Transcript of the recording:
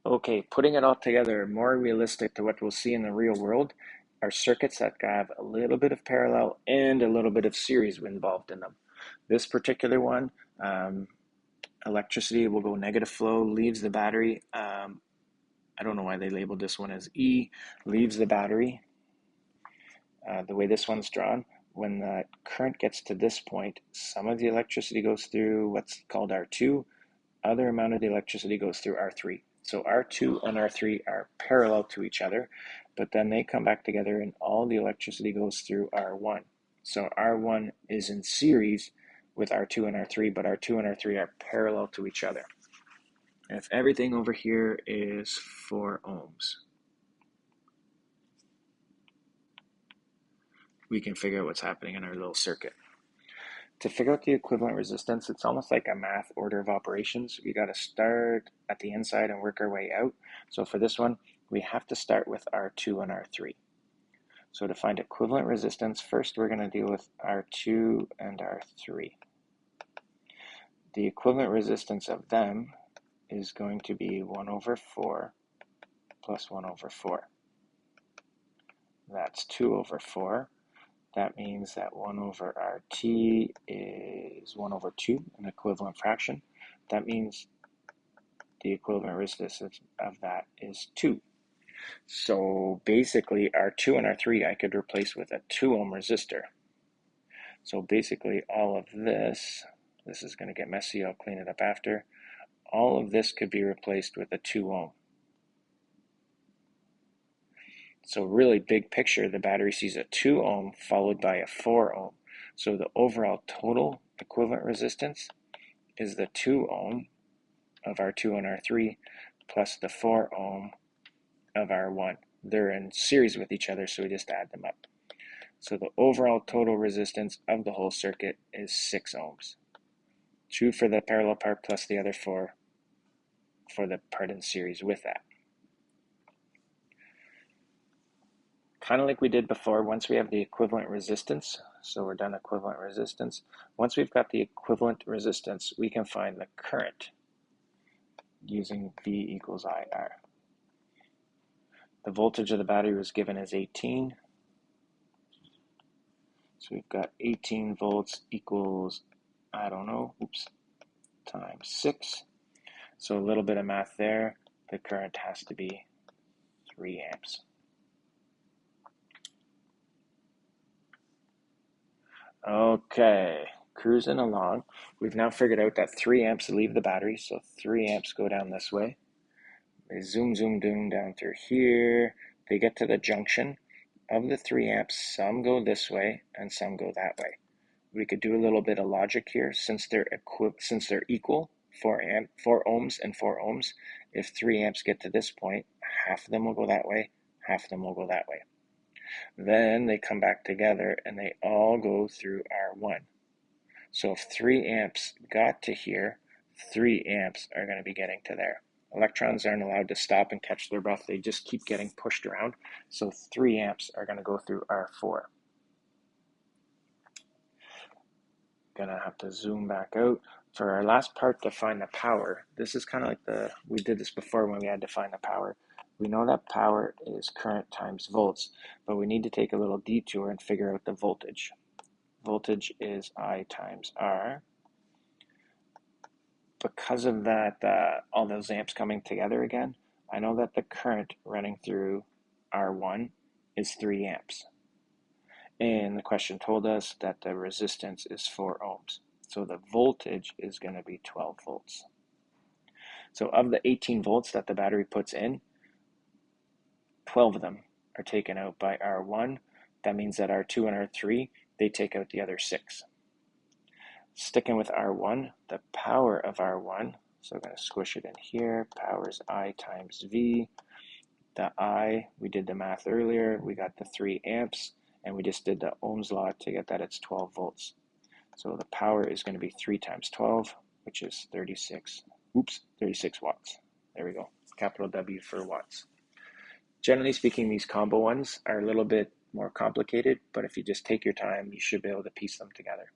Okay, putting it all together, more realistic to what we'll see in the real world, are circuits that have a little bit of parallel and a little bit of series involved in them. This particular one, um, electricity will go negative flow, leaves the battery. I don't know why they labeled this one as E, leaves the battery. The way this one's drawn, when the current gets to this point, some of the electricity goes through what's called R2, other amount of the electricity goes through R3. So R2 and R3 are parallel to each other, but then they come back together and all the electricity goes through R1. So R1 is in series with R2 and R3, but R2 and R3 are parallel to each other. And if everything over here is 4 ohms, we can figure out what's happening in our little circuit. To figure out the equivalent resistance, it's almost like a math order of operations. We got to start at the inside and work our way out. So for this one, we have to start with R2 and R3. So to find equivalent resistance, first we're going to deal with R2 and R3. The equivalent resistance of them is going to be 1 over 4 plus 1 over 4. That's 2 over 4. That means that 1 over RT is 1 over 2, an equivalent fraction. That means the equivalent resistance of that is 2. So basically, R2 and R3 I could replace with a 2 ohm resistor. So basically all of this is going to get messy, I'll clean it up after. All of this could be replaced with a 2 ohm. So really big picture, the battery sees a 2 ohm followed by a 4 ohm. So the overall total equivalent resistance is the 2 ohm of R2 and R3 plus the 4 ohm of R1. They're in series with each other, so we just add them up. So the overall total resistance of the whole circuit is 6 ohms. 2 for the parallel part plus the other 4 for the part in series with that. Kind of like we did before, once we have the equivalent resistance, so we're done equivalent resistance, once we've got the equivalent resistance, we can find the current using V equals IR. The voltage of the battery was given as 18. So we've got 18 volts equals, I don't know, times 6. So a little bit of math there. The current has to be 3 amps. Okay, cruising along. We've now figured out that 3 amps leave the battery, so 3 amps go down this way. They zoom down through here. They get to the junction. Of the 3 amps, some go this way and some go that way. We could do a little bit of logic here. Since they're equal, 4 ohms and 4 ohms, if 3 amps get to this point, half of them will go that way, half of them will go that way. Then they come back together and they all go through R1. So if 3 amps got to here, 3 amps are going to be getting to there. Electrons aren't allowed to stop and catch their breath. They just keep getting pushed around. So 3 amps are going to go through R4. Gonna have to zoom back out. For our last part to find the power, this is kind of like we did this before when we had to find the power. We know that power is current times volts, but we need to take a little detour and figure out the voltage. Voltage is I times R. Because of that, all those amps coming together again, I know that the current running through R1 is 3 amps. And the question told us that the resistance is 4 ohms. So the voltage is going to be 12 volts. So of the 18 volts that the battery puts in, 12 of them are taken out by R1. That means that R2 and R3, they take out the other 6. Sticking with R1, the power of R1, so I'm going to squish it in here, power is I times V. The I, we did the math earlier, we got the 3 amps, and we just did the Ohm's law to get that it's 12 volts. So the power is going to be 3 times 12, which is 36 watts. There we go, capital W for watts. Generally speaking, these combo ones are a little bit more complicated, but if you just take your time, you should be able to piece them together.